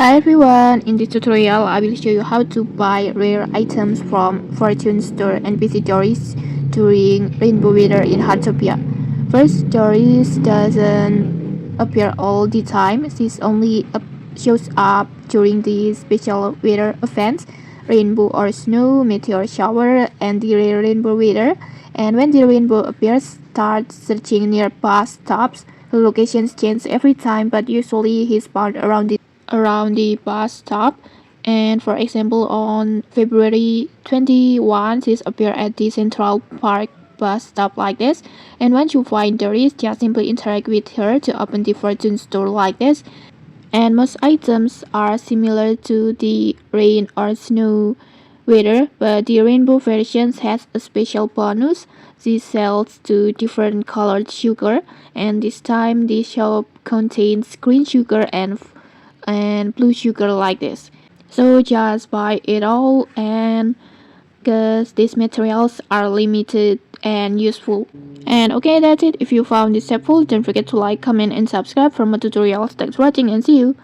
Hi everyone, in this tutorial I will show you how to buy rare items from Fortune store and visit Doris during rainbow weather in Heartopia. First, Doris doesn't appear all the time, she only shows up during the special weather events, rainbow or snow, meteor shower, and the rare rainbow weather. And when the rainbow appears, start searching near bus stops. The locations change every time, but usually he's found around the bus stop. And for example, on February 21, this appear at the Central Park bus stop like this. And once you find Doris, just simply interact with her to open the fortune store like this. And most items are similar to the rain or snow weather, but the rainbow version has a special bonus. This sells to different colored sugar, and this time the shop contains green sugar and blue sugar like this. So just buy it all, and because these materials are limited and useful. And okay, that's it. If you found this helpful, don't forget to like, comment and subscribe for more tutorials. Thanks for watching and see you.